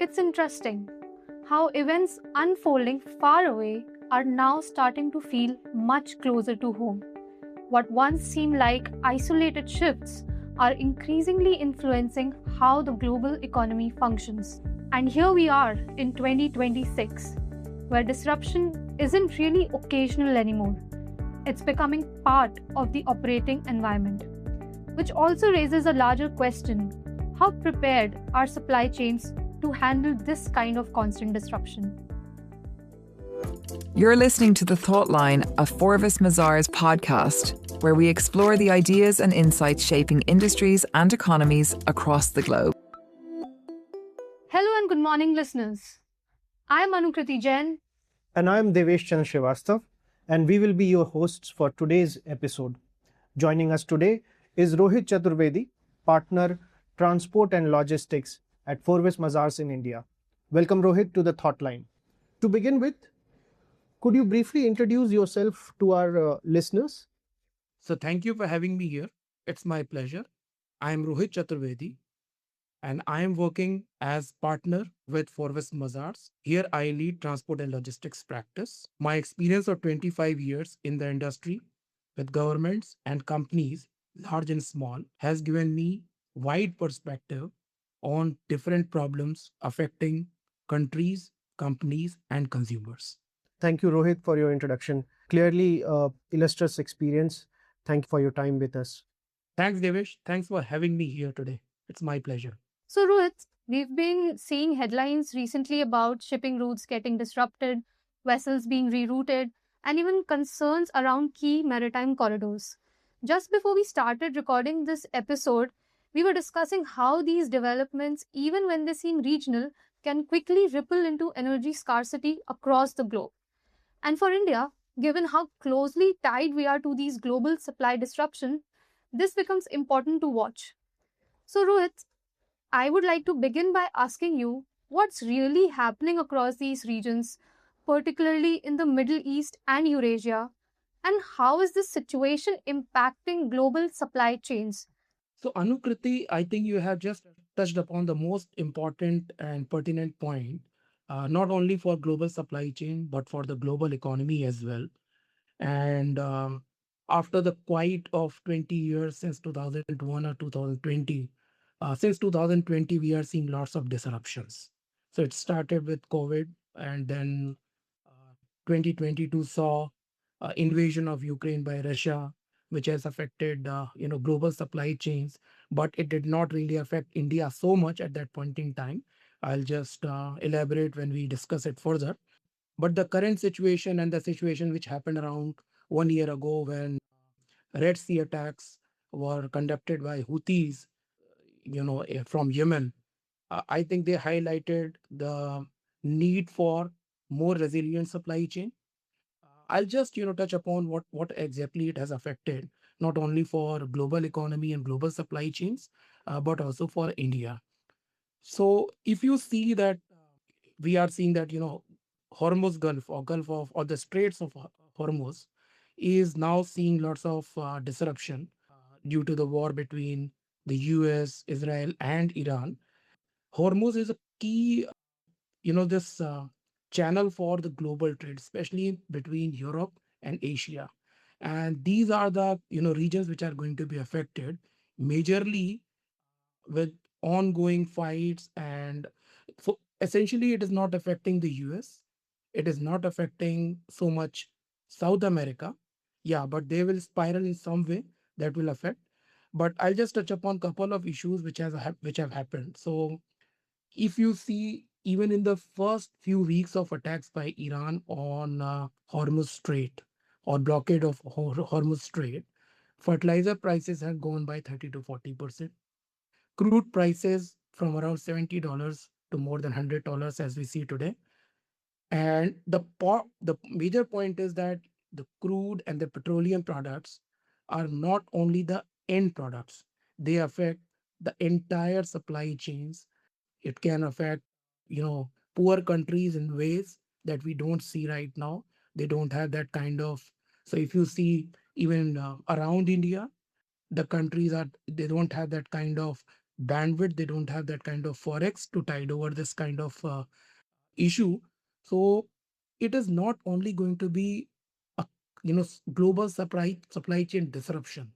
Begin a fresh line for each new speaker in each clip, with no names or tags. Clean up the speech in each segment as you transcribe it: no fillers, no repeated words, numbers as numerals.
It's interesting how events unfolding far away are now starting to feel much closer to home. What once seemed like isolated shifts are increasingly influencing how the global economy functions. And here we are in 2026, where disruption isn't really occasional anymore. It's becoming part of the operating environment, which also raises a larger question: how prepared are supply chains to handle this kind of constant disruption?
You're listening to The Thought Line, a Forvis Mazars podcast, where we explore the ideas and insights shaping industries and economies across the globe.
Hello and good morning, listeners. I'm Anukriti Jain.
And I'm Devesh Chandra Srivastav, and we will be your hosts for today's episode. Joining us today is Rohit Chaturvedi, Partner, Transport and Logistics at Forvis Mazars in India. Welcome, Rohit, to the Thought Line. To begin with, could you briefly introduce yourself to our listeners?
So thank you for having me here. It's my pleasure. I am Rohit Chaturvedi and I am working as partner with Forvis Mazars. Here I lead transport and logistics practice. My experience of 25 years in the industry with governments and companies, large and small, has given me wide perspective on different problems affecting countries, companies, and consumers.
Thank you, Rohit, for your introduction. Clearly, illustrious experience. Thank you for your time with us.
Thanks, Devesh. Thanks for having me here today. It's my pleasure.
So, Rohit, we've been seeing headlines recently about shipping routes getting disrupted, vessels being rerouted, and even concerns around key maritime corridors. Just before we started recording this episode, we were discussing how these developments, even when they seem regional, can quickly ripple into energy scarcity across the globe. And for India, given how closely tied we are to these global supply disruption, this becomes important to watch. So, Rohit, I would like to begin by asking you what's really happening across these regions, particularly in the Middle East and Eurasia, and how is this situation impacting global supply chains?
So, Anukriti, I think you have just touched upon the most important and pertinent point, not only for global supply chain, but for the global economy as well. And after the quiet of 20 years since 2001 or 2020, since 2020, we are seeing lots of disruptions. So, it started with COVID, and then 2022 saw invasion of Ukraine by Russia, which has affected global supply chains, but it did not really affect India so much at that point in time. I'll just elaborate when we discuss it further. But the current situation and the situation which happened around 1 year ago when Red Sea attacks were conducted by Houthis, from Yemen, I think they highlighted the need for more resilient supply chain. I'll just touch upon what exactly it has affected, not only for global economy and global supply chains, but also for India. So if you see that we are seeing that Hormuz Gulf or Gulf of or the Straits of Hormuz is now seeing lots of disruption due to the war between the U.S., Israel, and Iran. Hormuz is a key, this channel for the global trade, especially between Europe and Asia. And these are the regions which are going to be affected majorly with ongoing fights. And so essentially, it is not affecting the US. It is not affecting so much South America. Yeah, but they will spiral in some way that will affect. But I'll just touch upon a couple of issues which have happened. So if you see, even in the first few weeks of attacks by Iran on Hormuz Strait or blockade of Hormuz Strait, fertilizer prices have gone by 30 to 40%. Crude prices from around $70 to more than $100 as we see today. And the major point is that the crude and the petroleum products are not only the end products, they affect the entire supply chains. It can affect poor countries in ways that we don't see right now. They don't have that kind of. So if you see even around India, the countries are they don't have that kind of bandwidth, they don't have that kind of forex to tide over this kind of issue. So it is not only going to be a global supply chain disruption.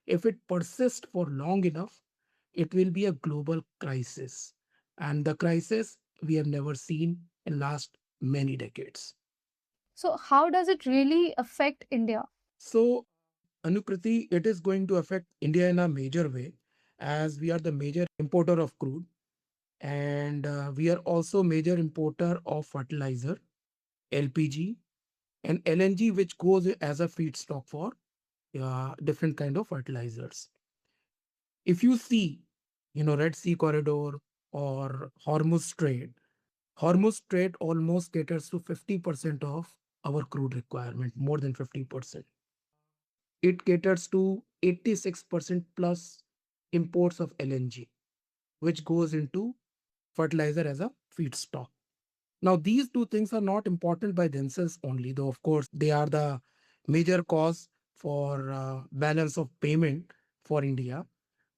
If it persists for long enough, it will be a global crisis, and the crisis we have never seen in last many decades.
So, how does it really affect India?
So Anukriti, it is going to affect India in a major way, as we are the major importer of crude, and we are also major importer of fertilizer, LPG, and LNG, which goes as a feedstock for different kind of fertilizers. If you see, Red Sea corridor or Hormuz Strait almost caters to 50% of our crude requirement, more than 50%. It caters to 86% plus imports of LNG, which goes into fertilizer as a feedstock. Now, these two things are not important by themselves only, though, of course, they are the major cause for balance of payment for India,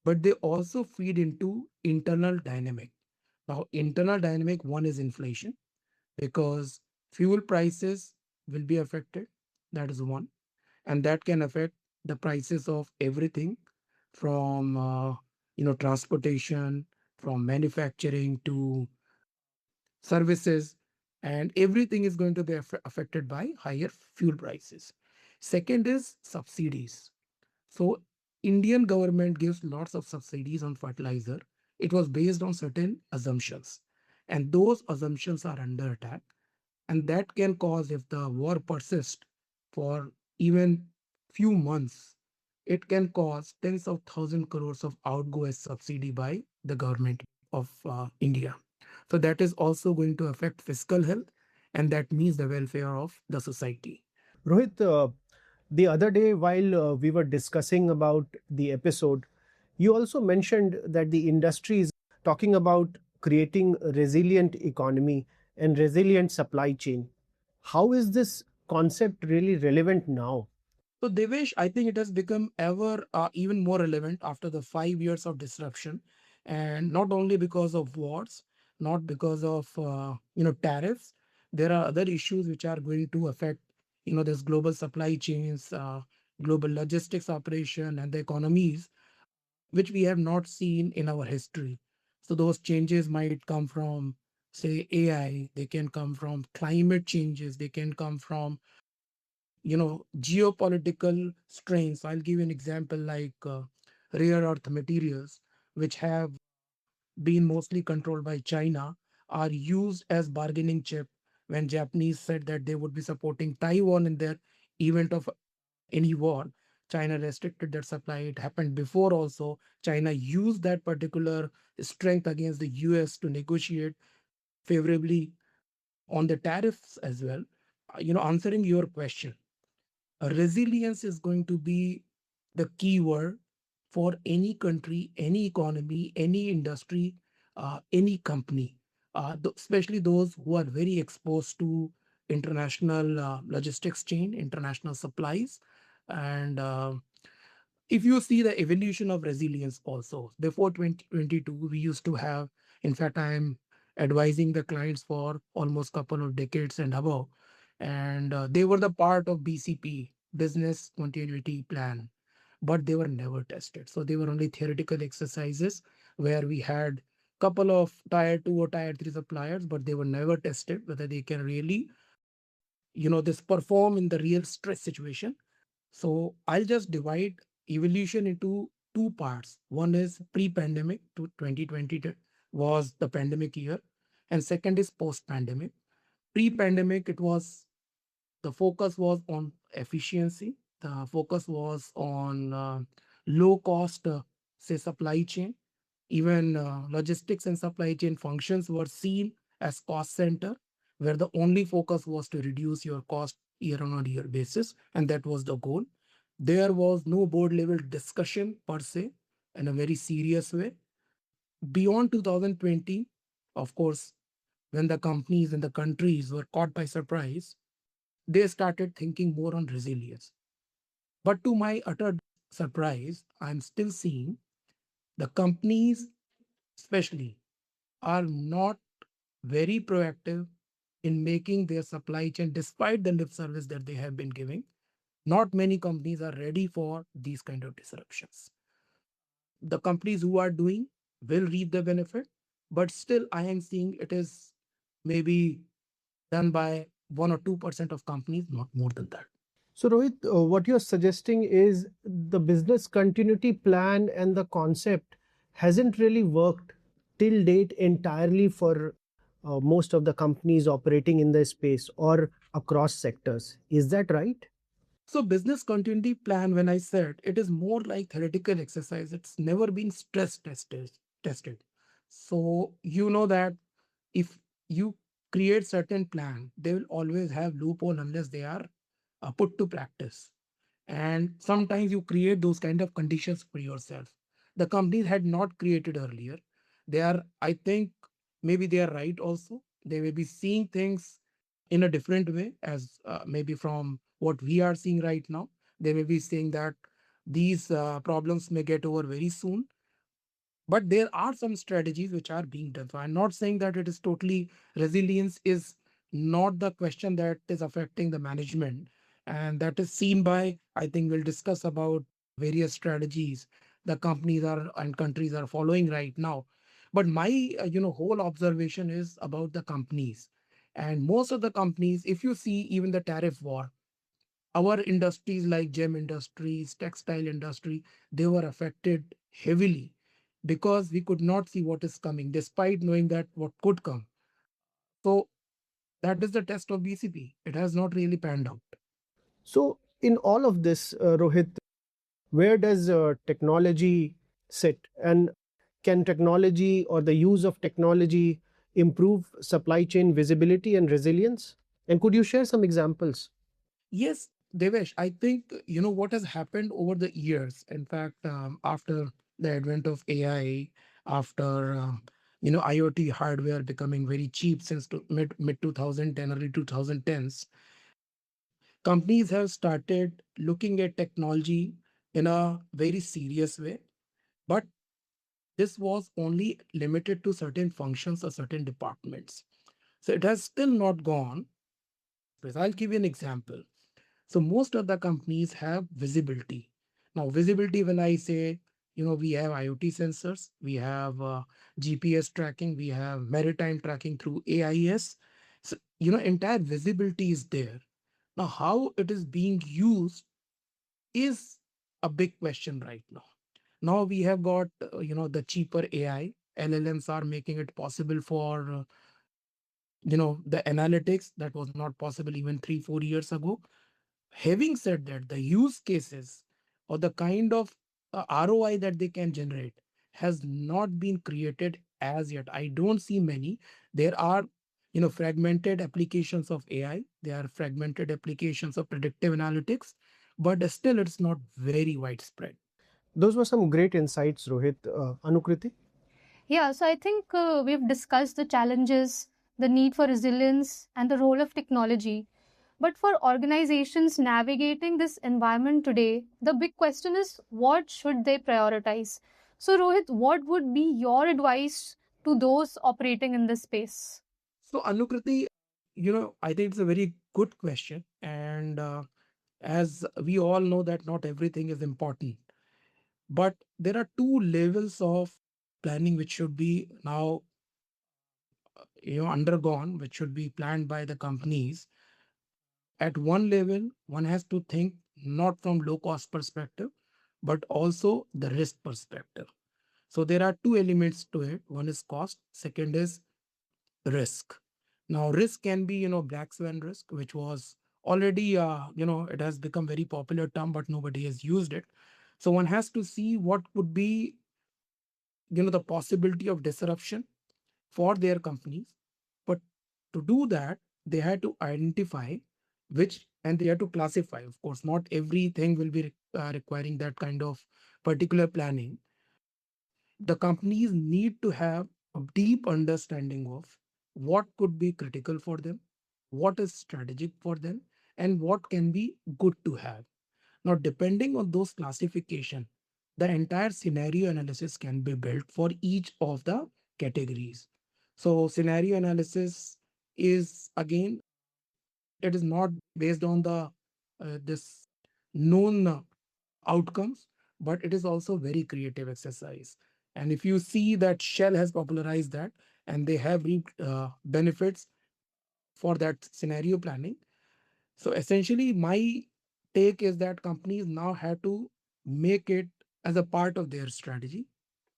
but they also feed into internal dynamic. Now, internal dynamic one is inflation, because fuel prices will be affected. That is one, and that can affect the prices of everything from transportation, from manufacturing to services, and everything is going to be affected by higher fuel prices. Second is subsidies. So Indian government gives lots of subsidies on fertilizer. It was based on certain assumptions, and those assumptions are under attack, and that can cause, if the war persists for even few months, it can cause tens of thousand crores of outgo as subsidy by the government of India. So that is also going to affect fiscal health, and that means the welfare of the society.
Rohit, the other day while we were discussing about the episode, you also mentioned that the industry is talking about creating a resilient economy and resilient supply chain. How is this concept really relevant now?
So, Devesh, I think it has become ever even more relevant after the 5 years of disruption, and not only because of wars, not because of tariffs. There are other issues which are going to affect this global supply chains, global logistics operation, and the economies, which we have not seen in our history. So those changes might come from, say, AI. They can come from climate changes. They can come from geopolitical strains. I'll give you an example like rare earth materials, which have been mostly controlled by China, are used as bargaining chip when Japanese said that they would be supporting Taiwan in their event of any war. China restricted that supply. It happened before also. China used that particular strength against the US to negotiate favorably on the tariffs as well. Answering your question, resilience is going to be the key word for any country, any economy, any industry, any company, especially those who are very exposed to international logistics chain, international supplies. And if you see the evolution of resilience also, before 2022, we used to have, in fact, I'm advising the clients for almost couple of decades and above, and they were the part of BCP, business continuity plan, but they were never tested. So they were only theoretical exercises where we had couple of tier 2 or tier 3 suppliers, but they were never tested whether they can really this perform in the real stress situation. So I'll just divide evolution into two parts. One is pre-pandemic to 2020 was the pandemic year, and second is post-pandemic. Pre-pandemic, it was the focus was on efficiency. The focus was on low cost, say, supply chain. Even logistics and supply chain functions were seen as cost center, where the only focus was to reduce your cost year on a year basis, and that was the goal. There was no board level discussion per se in a very serious way. Beyond 2020, of course, when the companies and the countries were caught by surprise, they started thinking more on resilience. But to my utter surprise, I'm still seeing the companies especially, are not very proactive in making their supply chain, despite the lip service that they have been giving. Not many companies are ready for these kind of disruptions. The companies who are doing will reap the benefit, but still, I am seeing it is maybe done by 1 or 2% of companies, not more than that.
So, Rohit, what you're suggesting is the business continuity plan and the concept hasn't really worked till date entirely for most of the companies operating in the space or across sectors. Is that right?
So, business continuity plan, when I said it is more like theoretical exercise, it's never been stress tested. So, you know that if you create certain plan, they will always have loophole unless they are put to practice. And sometimes you create those kind of conditions for yourself. The companies had not created earlier. They are, I think, maybe they are right also. They may be seeing things in a different way, as maybe from what we are seeing right now. They may be saying that these problems may get over very soon, but there are some strategies which are being done. So I'm not saying that it is totally, resilience is not the question that is affecting the management, and that is seen by, I think we'll discuss about various strategies the companies are and countries are following right now. But my whole observation is about the companies, and most of the companies, if you see even the tariff war, our industries like gem industries, textile industry, they were affected heavily because we could not see what is coming despite knowing that what could come. So that is the test of BCP. It has not really panned out.
So, in all of this, Rohit, where does technology sit? And can technology or the use of technology improve supply chain visibility and resilience? And could you share some examples?
Yes, Devesh, I think what has happened over the years. In fact, after the advent of AI, after IoT hardware becoming very cheap since mid 2010, early 2010s, companies have started looking at technology in a very serious way. But this was only limited to certain functions or certain departments. So it has still not gone. But I'll give you an example. So most of the companies have visibility. Now, visibility, when I say, we have IoT sensors, we have GPS tracking, we have maritime tracking through AIS. So, entire visibility is there. Now, how it is being used is a big question right now. Now we have got, the cheaper AI. LLMs are making it possible for, the analytics that was not possible even 3 4 years ago. Having said that, the use cases or the kind of ROI that they can generate has not been created as yet. I don't see many. There are, fragmented applications of AI. There are fragmented applications of predictive analytics, but still it's not very widespread.
Those were some great insights, Rohit. Anukriti?
Yeah, so I think we've discussed the challenges, the need for resilience, and the role of technology. But for organizations navigating this environment today, the big question is what should they prioritize? So, Rohit, what would be your advice to those operating in this space?
So, Anukriti, I think it's a very good question. And as we all know that not everything is important, but there are two levels of planning which should be now undergone, which should be planned by the companies. At one level, one has to think not from low cost perspective, but also the risk perspective. So there are two elements to it. One is cost, second is risk. Now risk can be black swan risk, which was already it has become very popular term, but nobody has used it. So one has to see what would be the possibility of disruption for their companies. But to do that, they had to identify which, and they had to classify. Of course, not everything will be requiring that kind of particular planning. The companies need to have a deep understanding of what could be critical for them, what is strategic for them, and what can be good to have. Now, depending on those classification, the entire scenario analysis can be built for each of the categories. So scenario analysis is again, it is not based on the this known outcomes, but it is also very creative exercise. And if you see that Shell has popularized that and they have reaped benefits for that scenario planning. So essentially, my take is that companies now have to make it as a part of their strategy.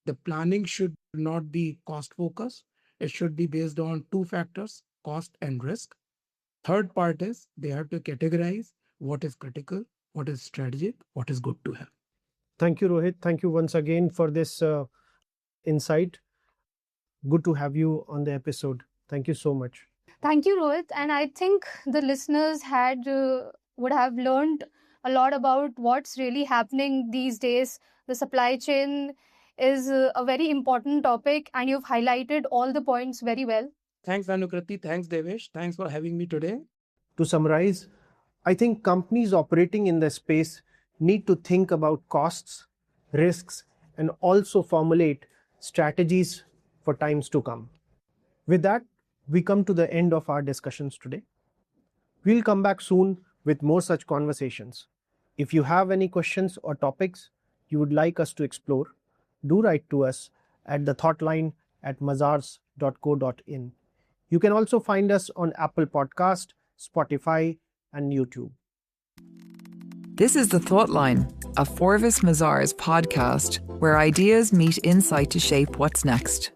The planning should not be cost focused. It should be based on two factors, cost and risk. Third part is they have to categorize what is critical, what is strategic, what is good to have.
Thank you, Rohit. Thank you once again for this insight. Good to have you on the episode. Thank you so much.
Thank you, Rohit. And I think the listeners would have learned a lot about what's really happening these days. The supply chain is a very important topic, and you've highlighted all the points very well.
Thanks, Anukriti. Thanks, Devesh. Thanks for having me today.
To summarize, I think companies operating in the space need to think about costs, risks, and also formulate strategies for times to come. With that, we come to the end of our discussions today. We'll come back soon with more such conversations. If you have any questions or topics you would like us to explore, do write to us at thethoughtline@mazars.co.in. You can also find us on Apple Podcast, Spotify, and YouTube.
This is The Thought Line, a Forvis Mazars podcast where ideas meet insight to shape what's next.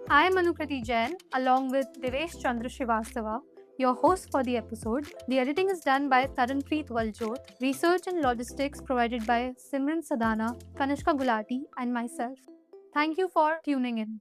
I am Anukriti Jain, along with Devesh Chandra Srivastava, your host for the episode. The editing is done by Taranpreet Waljot, research and logistics provided by Simran Sadana, Kanishka Gulati, and myself. Thank you for tuning in.